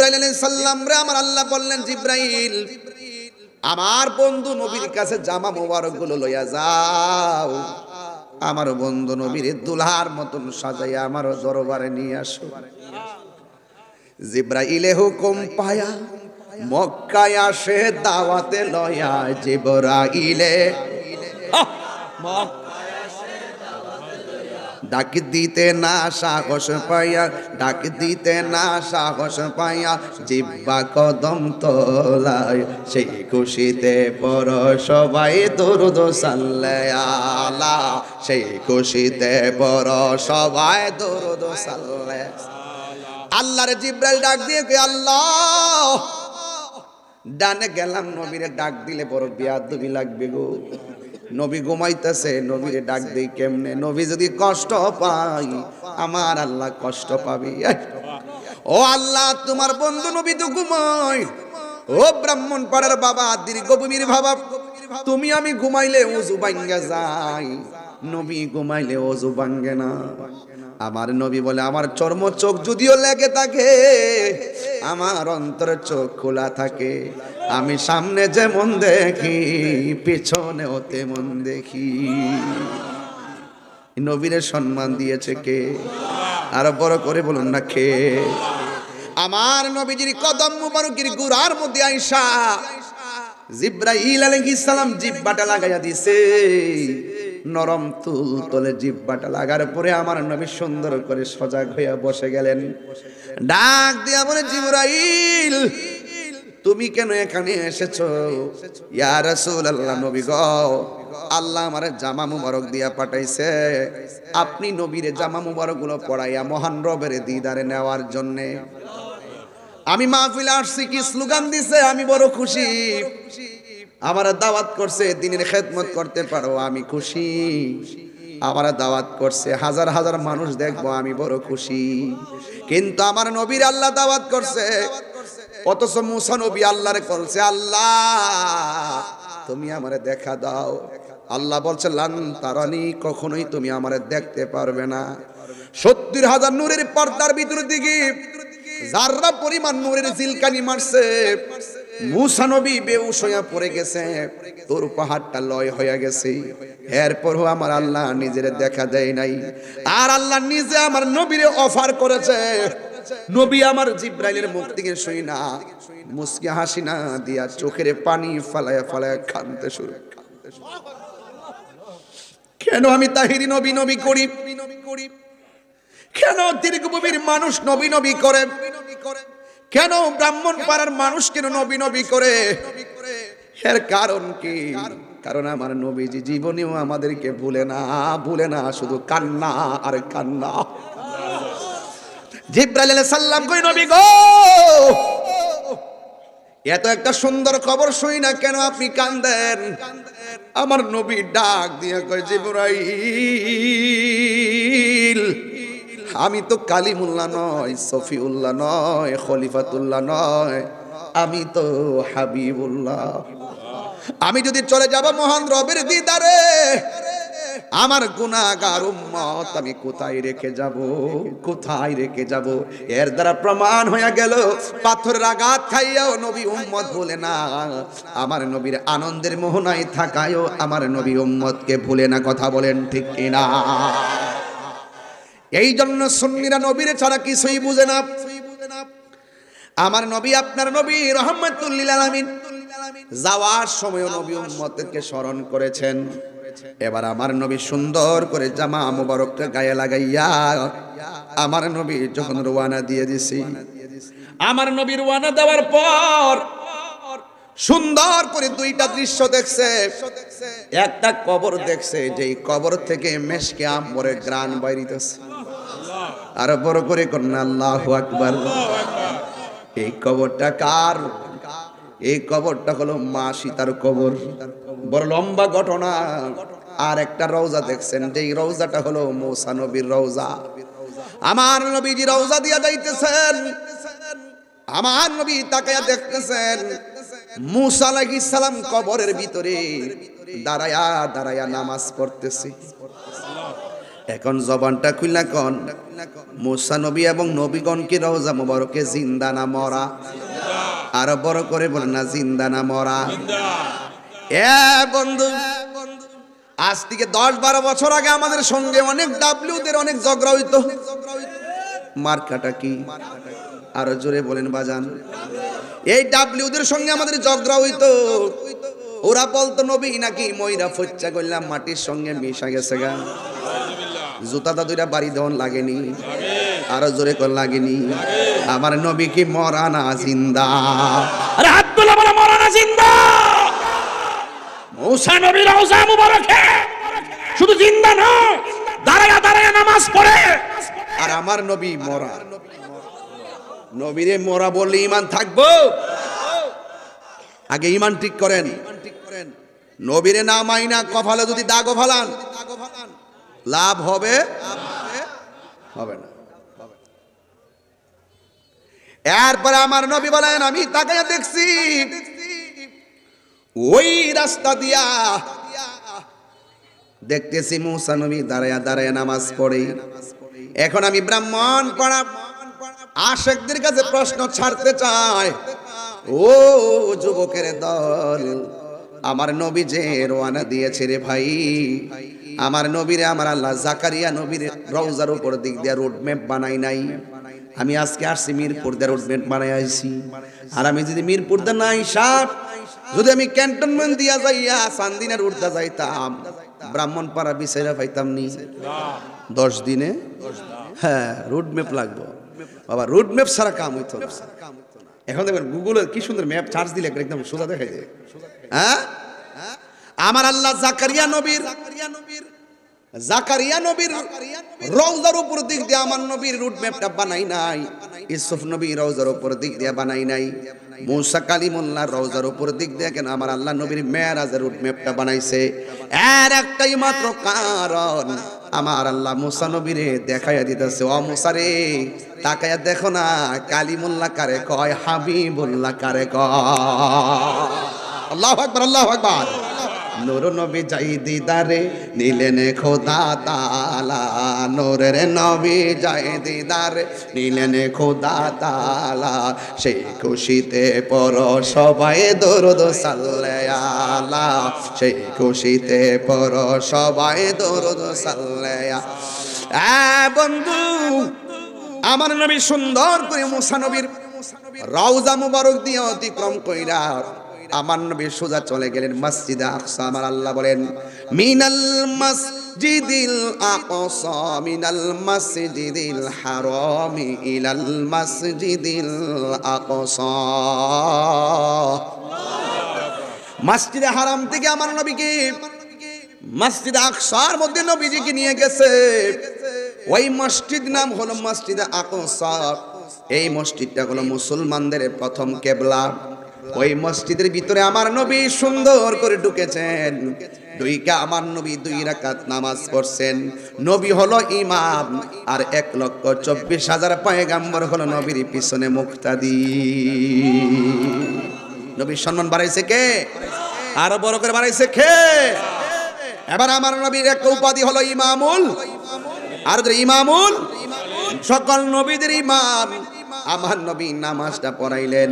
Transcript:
জিবরাইল আলাইহিস সালাম রে আমার আল্লাহ বললেন, জিবরাইল আমার বন্ধু নবীর কাছে জামা মোবারক গুলো লইয়া যাও, আমার বন্ধু নবীর দুলহার মতন সাজাইয়া আমার দরবারে নিয়ে আসো। জিবরাইলে হুকুম পায়া মক্কায় আসে দাওয়াতে লয়া, জিবরাইলে ডাক দিতে না সাহস পাইয়া, ডাক দিতে না সাহস পাইয়া, জিব্বা কদম তোলায়, সেই খুশিতে পর সবাই দরুদ সাল্লাল্লাহু আলা, সেই খুশিতে পর সবাই দরুদ সাল্লাল্লাহু। আল্লাহর জিবরাইল ডাক দিয়ে কই, আল্লাহ ডানে গেলাম, নবীরে ডাক দিলে বড় বেয়াদবি লাগবে গো। নবী ঘুমাইতেছে, নবীরে ডাক দেই কেমনে? নবী যদি কষ্ট পাই আমার আল্লাহ কষ্ট পাবি। ও আল্লাহ, তোমার বন্ধু নবী তো ঘুমাই। ও ব্রাহ্মণ পাড়ার বাবা, দীর্ঘভূমির বাবা, তুমি আমি ঘুমাইলে ওযু ভাঙ্গা যায়, নবী ঘুমাইলে ওযু ভাঙ্গে না। আমার নবী বলে, আমার চর্ম চোখ যদিও লেগে থাকে, আমার অন্তরের চোখ খোলা থাকে, আমি সামনে যেমন দেখি পিছনেও তেমন দেখি। নবীরে সম্মান দিয়েছে কে? আরো বড় করে বলুন না কে? আমার নবীজির কদম মুবারকের গুড়ার মধ্যে আইসা জিবরাইল আলাইহিস সালাম জিহ্বাটা লাগাইয়া দিছে। নরম তুল তলে জিহ্বাটা লাগার পরে আমার নবী সুন্দর করে সজাগ হইয়া বসে গেলেন। ডাক দিয়া বলে, জিবরাইল তুমি কেন এখানে এসেছো? ইয়া রাসূলুল্লাহ, নবী গো, আল্লাহ আমারে জামা মুবারক দিয়া পাঠাইছে, আপনি নবীরে জামা মুবারক গুলো পড়াইয়া মহান রবের দিদারে নেওয়ার জন্য। আমি মাহফিলে আসছি, কি স্লোগান দিছে, আমি বড় খুশি। আমার দাওয়াত করছে দ্বীনের খেদমত করতে পারো, আমি খুশি। আমার দাওয়াত করছে হাজার হাজার মানুষ দেখবো, আমি বড় খুশি। কিন্তু আমার নবীর আল্লাহ দাওয়াত করছে, অথচ মুসা নবী আল্লাহরে বলছে, আল্লাহ তুমি আমারে দেখা দাও। আল্লাহ বলছে, লান তারানি, কখনোই তুমি আমারে দেখতে পারবে না। ৭০,০০০ নূরের পর্দার ভিতর দিকে যারা পরিমাণ নূরের জিলকানি মারছে, মুসা নবী বেহুশ হইয়া পড়ে গেছে, তোর পাহাড়টা লয় হয়ে গেছে। এরপরও আমার আল্লাহ নিজের দেখা দেয় নাই। আর আল্লাহ নিজে আমার নবীরে অফার করেছে। নবী আমার জিবরাইলের মুখ থেকে শুই না মুস্কি হাসি না দিয়া চোখের পানি ফালায়া ফালায়া কাঁদতে শুরু। কেন আমি তাহিরি নবী নবী করি? কেন দীর্ঘভূমির মানুষ নবী নবী করে? কেন ব্রাহ্মণ পাড়ার মানুষ কেন নবী নবী করে? এর কারণ কি? কারণ আমার নবীজি জীবনেও আমাদেরকে ভুলে না, শুধু কান্না আর কান্না। জিবরাইল আলাইহিস সালাম কই, নবী গো, এত একটা সুন্দর খবর শুই না, কেন আপনি কাঁদেন? আমার নবী ডাক দিয়ে কয়, জিবরাইল আমি তো কালিমুল্লাহ নয়, সফিউল্লাহ নয়, খলিফাতুল্লাহ নয়, আমি তো হাবিবুল্লাহ। আমি যদি চলে যাব মহান রবের দিদারে, আমার গুনাহগার উম্মত আমি কোথায় রেখে যাব? কোথায় রেখে যাব? এর দ্বারা প্রমাণ হয়ে গেল, পাথরের আঘাত খাইয়াও নবী উম্মত ভুলে না। আমার নবীর আনন্দের মোহনায় থাকায়ও আমার নবী উম্মতকে ভুলে না। কথা বলেন ঠিক কিনা? এই জন্য সুন্নিরা নবীর ছাড়া কিছুই বুঝে না। আমার নবী, আপনার নবী রাহমাতুল লিল আলামিন যাওয়ার সময় নবী উম্মতকে স্মরণ করেছেন। এবার আমার নবী সুন্দর করে জামা মুবারকটা গায়ে লাগাইয়া আমার নবী যখন রওনা দিয়ে দিছি, আমার নবী রওনা দেওয়ার পর সুন্দর করে দুইটা দৃশ্য দেখছে। একটা কবর দেখছে, যেই কবর থেকে মেশকে আম্বরের ঘ্রাণ বাইরিতেছে। আর বড় করে কন্যা আল্লাহু আকবার। এই কবরটা কার? এই কবরটা হলো মা সীতার কবর। বড় লম্বা ঘটনা। আর একটা রওজা দেখছেন, যেই রওজাটা হলো মুসা নবীর রওজা। আমার নবীজি রওজা দিয়া যাইতেছেন, আমার নবী তাকায়া দেখতেছেন মুসা আলাইহিস সালাম কবরের ভিতরে দাঁড়ায়া দাঁড়ায়া নামাজ পড়তেছে। এখন জবানটা খুললা কোন মুসা নবী এবং নবীগণ কি রওজা মুবারকে জিন্দা না মরা? আরো বড় করে বলেন না জিন্দা না মরা? এ বন্ধু, আজ থেকে 10-12 বছর আগে আমাদের সঙ্গে অনেক ডাব্লিউদের অনেক ঝগড়া হইতো। মার্কাটা কি? আরো জোরে বলেন বাজান। এই ডাব্লিউদের সঙ্গে আমাদের ঝগড়া হইতো। ওরা বলতো নবী নাকি ময়রা ফচ্চা করলাম মাটির সঙ্গে মিশা গেছে গা। জুতাটা দুইটা বাড়ি দেওয়ান লাগেনি? আরো জোরে কর লাগেনি? আমার নবী কি মরা না জিন্দা? আরে হাত তুলে বলে মরা না জিন্দা। মুসা নবী রওজা মুবারকে শুধু জিন্দা নয়, দাঁড়ায়া দাঁড়ায়া নামাজ পড়ে। আর আমার নবী মরা। নবীরে মরা বললে ঈমান থাকবো? আগে ঈমান ঠিক করেন। নবীরে না মাইনা কপালে যদি দাগও ফালান লাভ হবে? হবে না। এরপরে আমার নবী বলেন আমি তাকায়া দেখছি ওই রাস্তা দিয়া দেখতেছি মুসা নবী দাঁড়ায়া দাঁড়ায়া নামাজ পড়ে। এখন আমি ব্রাহ্মণ পাড়া আশেকদের কাছে প্রশ্ন ছাড়তে চাই, ও যুবকের দল, আমার নবী যে রওনা দিয়েছে রে ভাই, আমার নবীরে আমার আল্লাহ জাকারিয়া নবীর রওজার উপর দিক দিয়ে রোড ম্যাপ বানাই নাই। আমি আজকে আসছি মিরপুর দিয়ে রোড ম্যাপ বানাই আইছি। আর আমি যদি মিরপুর দিয়ে না আইসাব, যদি আমি ক্যান্টনমেন্ট দিয়া যাইয়া চান্দিনা রোড দিয়ে যাইতাম, ব্রাহ্মণপাড়া বিচাইরা পাইতাম নি 10 দিনে? হ্যাঁ, রোড ম্যাপ লাগবো বাবা, রোড ম্যাপ ছাড়া কাম হইতো না। এখন দেখবেন গুগলে কি সুন্দর ম্যাপ চার্জ দিলে একদম সোজা দেখাই দেয়। হ্যাঁ, আমার আল্লাহ জাকারিয়া নবীর রওজার উপর দিক দিয়ে আমার নবীর রুট ম্যাপটা বানাই নাই। ইউসুফ নবী রওজার উপর দিক দিয়ে বানাই নাই। মুসা কালিমুল্লাহ রওজার উপর দিক দিয়ে কেন আমার আল্লাহ নবীর মেরাজের রুট ম্যাপটা বানাইছে? এর একটাই মাত্র কারণ, আমার আল্লাহ মুসা নবীরে দেখাইয়া দিতেছে, ও মুসা রে তাকায়া দেখো না, কালিমুল্লাহ কারে কয়, হাবিবুল্লাহ কারে কয়। আল্লাহু আকবার, আল্লাহু আকবার। নূর নবী যাই দিদারে নিলেন খোদা তাআলা, নূরের নবী যাই দিদারে নিলেন খোদা তাআলা, সেই খুশিতে পড়ো সবাই দরুদ সাল্লাল্লাহ, সেই খুশিতে পড়ো সবাই দরুদ সাল্লাল্লাহ। বন্ধু, আমার নবী সুন্দর করে মুসা নবীর রওজা মুবারক দিয়ে অতিক্রম কইরা আমার নবী সোজা চলে গেলেন মসজিদে আকসা। আমার আল্লাহ বলেন মিনাল মসজিদিল আকসা মিনাল মসজিদিল হারামি ইলাল মসজিদিল আকসা। মসজিদে হারাম থেকে আমার নবীকে মসজিদে আকসার মধ্যে নবীজিকে নিয়ে গেছে। ওই মসজিদ নাম হলো মসজিদে আকসা। এই মসজিদটা হলো মুসলমানদের প্রথম কিবলা। ওই মসজিদের ভিতরে আমার নবী সুন্দর করে ঢুকেছেন। আমার নবী 2 রাকাত নামাজ পড়ছেন। নবী হলো ইমাম, আর 1,24,000 পয়গাম্বর হলো নবীর পিছনে মুক্তাদি। নবীর সম্মান বাড়াইছে কে? আরো বড় করে বাড়াইছে কে? এবার আমার নবীর একটা উপাধি হলো ইমামুল, আর ইমামুল সকল নবীদের ইমাম। আমার নবী নামাজটা পড়াইলেন।